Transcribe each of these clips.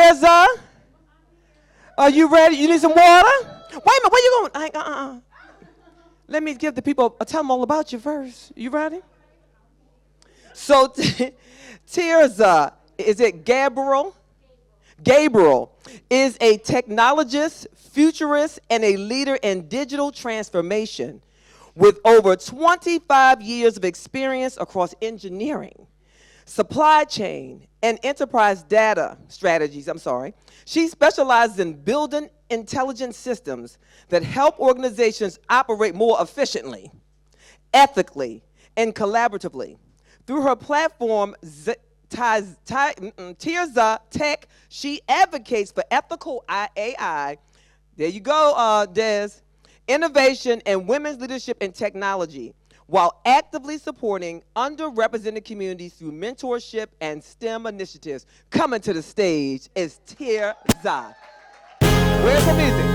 Tirzah, are you ready? You need some water? Wait a minute, where you going? Let me give the people, tell them all about you first. You ready? So, Tirzah, is it Gabourel? Gabriel is a technologist, futurist, and a leader in digital transformation with over 25 years of experience across engineering, supply chain, and enterprise data strategies. She specializes in building intelligent systems that help organizations operate more efficiently, ethically, and collaboratively. Through her platform, Tirzah.tech, she advocates for ethical AI, there you go, Des, innovation and women's leadership in technology, while actively supporting underrepresented communities through mentorship and STEM initiatives. Coming to the stage is Tirzah. Where's the music?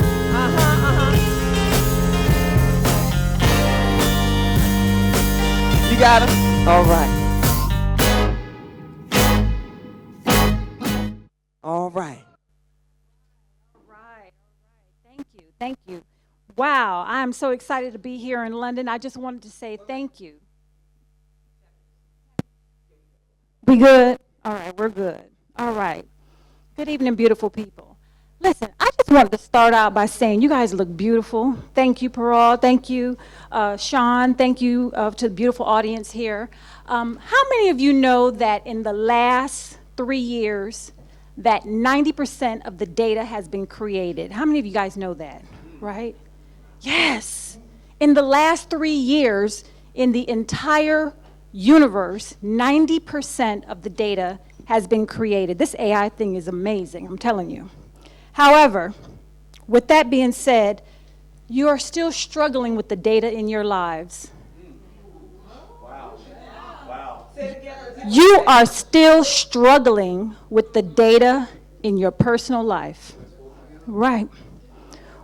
You got it? All right. All right. All right. Thank you. Thank you. Wow, I'm so excited to be here in London. I just wanted to say thank you. We good? All right, we're good. All right. Good evening, beautiful people. Listen, I just wanted to start out by saying you guys look beautiful. Thank you, Parole. Thank you, Sean. Thank you to the beautiful audience here. How many of you know that in the last 3 years, that 90% of the data has been created? How many of you guys know that, right? Yes. In the last 3 years, in the entire universe, 90% of the data has been created. This AI thing is amazing, I'm telling you. However, with that being said, you are still struggling with the data in your lives. Wow. Wow. You are still struggling with the data in your personal life. Right.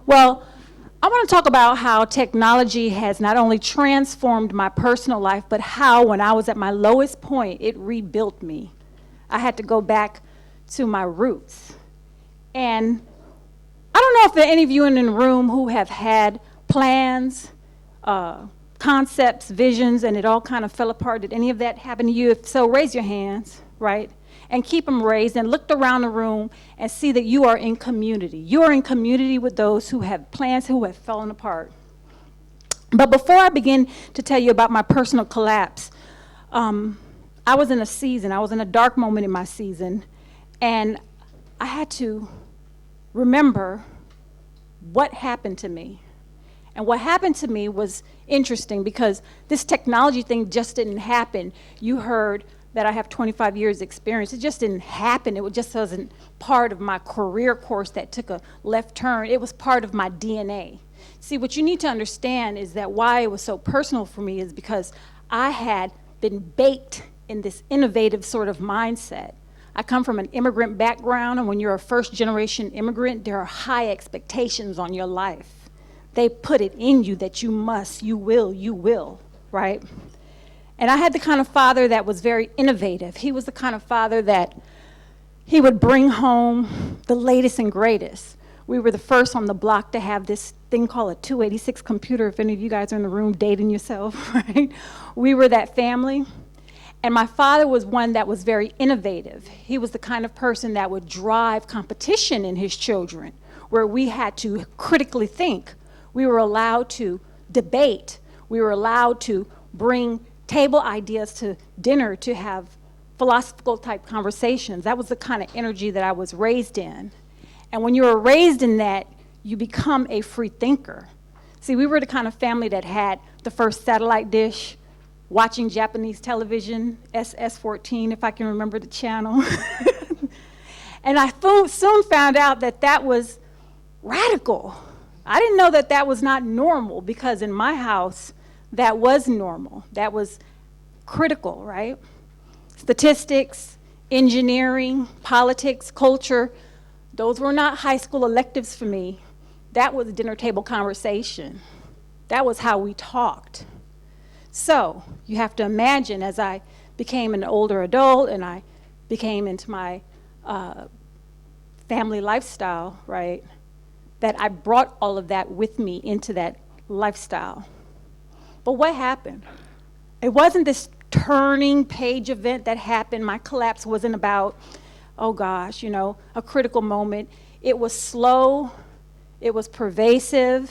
Well, I want to talk about how technology has not only transformed my personal life, but how when I was at my lowest point, it rebuilt me. I had to go back to my roots. And I don't know if there are any of you in the room who have had plans, concepts, visions, and it all kind of fell apart. Did any of that happen to you? If so, raise your hands, right? And keep them raised and look around the room and see that you are in community. You are in community with those who have plans who have fallen apart. But before I begin to tell you about my personal collapse, I was in a season, I was in a dark moment in my season, and I had to remember what happened to me. And what happened to me was interesting because this technology thing just didn't happen. You heard that I have 25 years experience. It just didn't happen. It just wasn't part of my career course that took a left turn. It was part of my DNA. See, what you need to understand is that why it was so personal for me is because I had been baked in this innovative sort of mindset. I come from an immigrant background, and when you're a first-generation immigrant, there are high expectations on your life. They put it in you that you must, you will, right? And I had the kind of father that was very innovative. He was the kind of father that he would bring home the latest and greatest. We were the first on the block to have this thing called a 286 computer, if any of you guys are in the room dating yourself, right? We were that family. And my father was one that was very innovative. He was the kind of person that would drive competition in his children, where we had to critically think. We were allowed to debate. We were allowed to bring table ideas to dinner to have philosophical type conversations. That was the kind of energy that I was raised in. And when you are raised in that, you become a free thinker. See, we were the kind of family that had the first satellite dish, watching Japanese television, SS-14, if I can remember the channel. And I soon found out that that was radical. I didn't know that that was not normal, because in my house, that was normal. That was critical, right? Statistics, engineering, politics, culture, those were not high school electives for me. That was a dinner table conversation. That was how we talked. So you have to imagine, as I became an older adult and I became into my family lifestyle, right, that I brought all of that with me into that lifestyle. But what happened? It wasn't this turning page event that happened. My collapse wasn't about, oh gosh, a critical moment. It was slow, it was pervasive,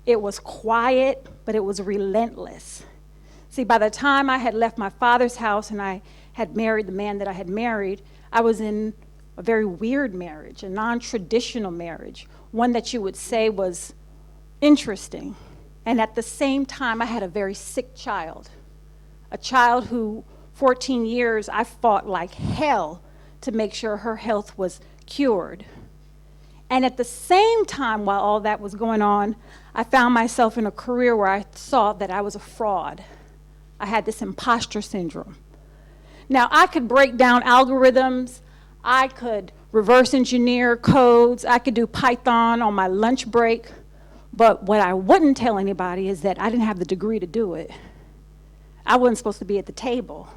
it was quiet, but it was relentless. See, by the time I had left my father's house and I had married the man that I had married, I was in a very weird marriage, a non-traditional marriage, one that you would say was interesting. And at the same time, I had a very sick child, a child who 14 years I fought like hell to make sure her health was cured. And at the same time, while all that was going on, I found myself in a career where I saw that I was a fraud. I had this imposter syndrome. Now, I could break down algorithms, I could reverse engineer codes, I could do Python on my lunch break, but what I wouldn't tell anybody is that I didn't have the degree to do it. I wasn't supposed to be at the table.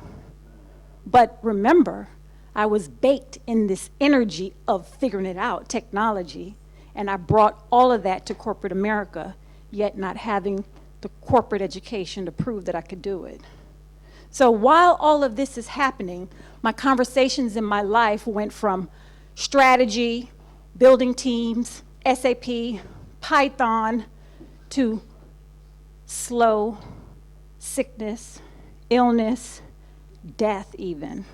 But remember, I was baked in this energy of figuring it out, technology, and I brought all of that to corporate America, yet not having the corporate education to prove that I could do it. So while all of this is happening, my conversations in my life went from strategy, building teams, SAP, Python, to slow sickness, illness, death even.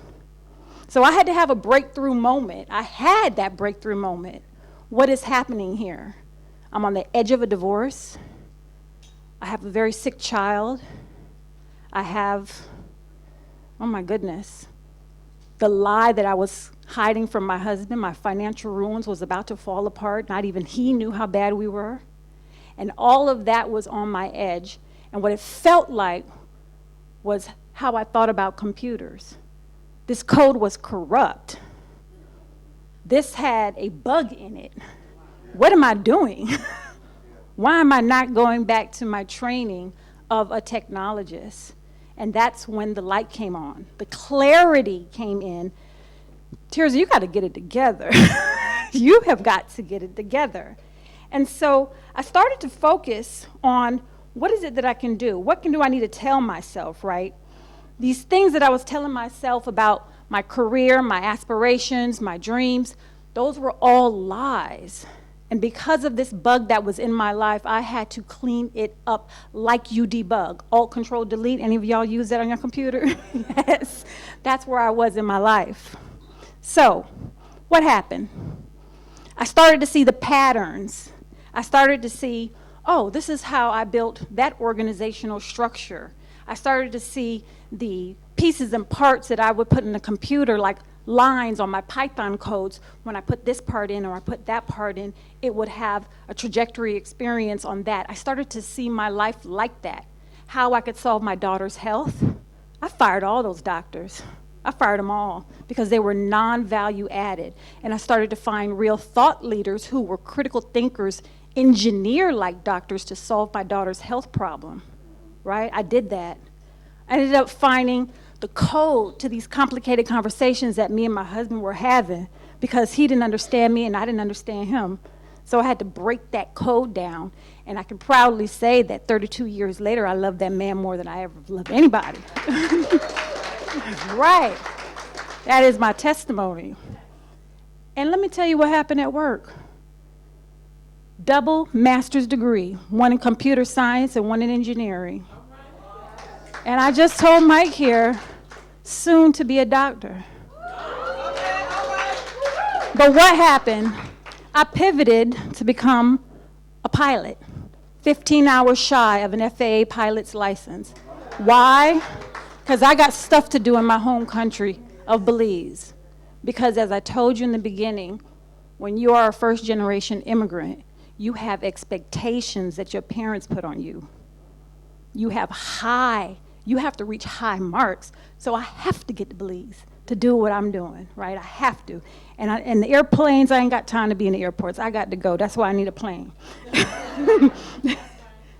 So I had to have a breakthrough moment. I had that breakthrough moment. What is happening here? I'm on the edge of a divorce. I have a very sick child. I have, oh my goodness, the lie that I was hiding from my husband, my financial ruins was about to fall apart. Not even he knew how bad we were. And all of that was on my edge. And what it felt like was how I thought about computers. This code was corrupt. This had a bug in it. What am I doing? Why am I not going back to my training of a technologist? And that's when the light came on. The clarity came in. Tirzah, you got to get it together. You have got to get it together. And so I started to focus on what is it that I can do? What do I need to tell myself, right? These things that I was telling myself about my career, my aspirations, my dreams, those were all lies. And because of this bug that was in my life, I had to clean it up like you debug. Alt, Control, Delete. Any of y'all use that on your computer? Yes. That's where I was in my life. So what happened? I started to see the patterns. I started to see, oh, this is how I built that organizational structure. I started to see the pieces and parts that I would put in the computer, like lines on my Python codes. When I put this part in or I put that part in, it would have a trajectory experience on that. I started to see my life like that, how I could solve my daughter's health. I fired all those doctors. I fired them all because they were non-value added. And I started to find real thought leaders who were critical thinkers, engineer-like doctors to solve my daughter's health problem, right? I did that. I ended up finding the code to these complicated conversations that me and my husband were having because he didn't understand me and I didn't understand him. So I had to break that code down. And I can proudly say that 32 years later, I love that man more than I ever loved anybody. Right. That is my testimony. And let me tell you what happened at work. Double master's degree, one in computer science and one in engineering. And I just told Mike here, soon to be a doctor. But what happened? I pivoted to become a pilot, 15 hours shy of an FAA pilot's license. Why? Because I got stuff to do in my home country of Belize. Because as I told you in the beginning, when you are a first-generation immigrant, you have expectations that your parents put on you. You have to reach high marks. So I have to get to Belize to do what I'm doing, right? I have to. And the airplanes, I ain't got time to be in the airports. I got to go. That's why I need a plane.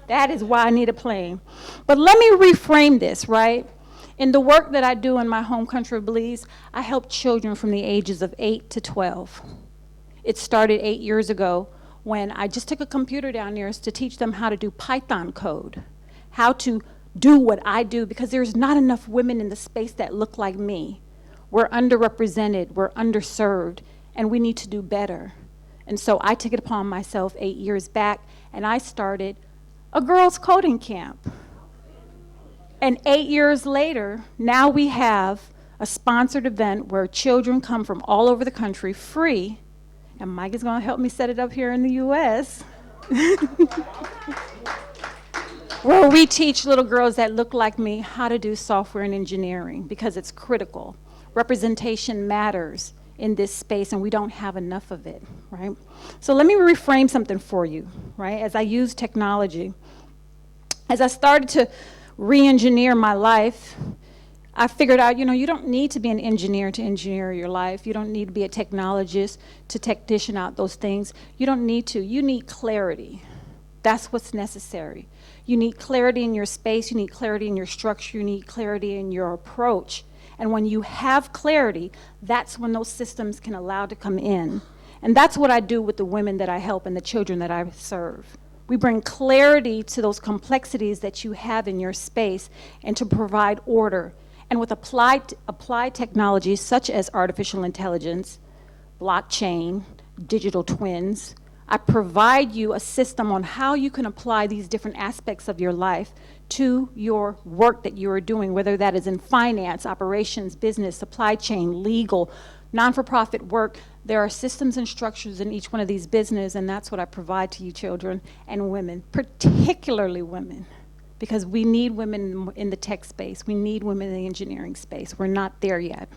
That is why I need a plane. But let me reframe this, right? In the work that I do in my home country of Belize, I help children from the ages of 8 to 12. It started 8 years ago when I just took a computer downstairs to teach them how to do Python code, how to do what I do, because there's not enough women in the space that look like me. We're underrepresented, we're underserved, and we need to do better. And so I took it upon myself 8 years back, and I started a girls' coding camp. And 8 years later, now we have a sponsored event where children come from all over the country free, and Mike is going to help me set it up here in the U.S., where we teach little girls that look like me how to do software and engineering, because it's critical. Representation matters in this space, and we don't have enough of it, right? So let me reframe something for you, right? As I use technology, as I started to re-engineer my life, I figured out, you don't need to be an engineer to engineer your life. You don't need to be a technologist to technician out those things. You don't need to. You need clarity. That's what's necessary. You need clarity in your space. You need clarity in your structure. You need clarity in your approach. And when you have clarity, that's when those systems can allow to come in. And that's what I do with the women that I help and the children that I serve. We bring clarity to those complexities that you have in your space and to provide order. And with applied technologies such as artificial intelligence, blockchain, digital twins, I provide you a system on how you can apply these different aspects of your life to your work that you are doing, whether that is in finance, operations, business, supply chain, legal, non-for-profit work. There are systems and structures in each one of these businesses, and that's what I provide to you children and women, particularly women, because we need women in the tech space. We need women in the engineering space. We're not there yet.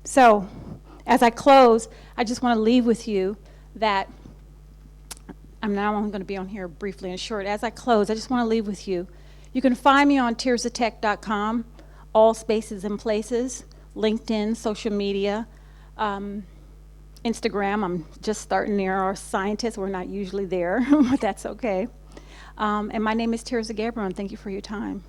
So as I close, I just want to leave with you that I'm now only going to be on here briefly and short. As I close, I just want to leave with you. You can find me on tirzah.tech.com, all spaces and places, LinkedIn, social media, Instagram. I'm just starting there. Our scientists, we're not usually there, but that's okay. And my name is Tirzah Gabourel, and thank you for your time.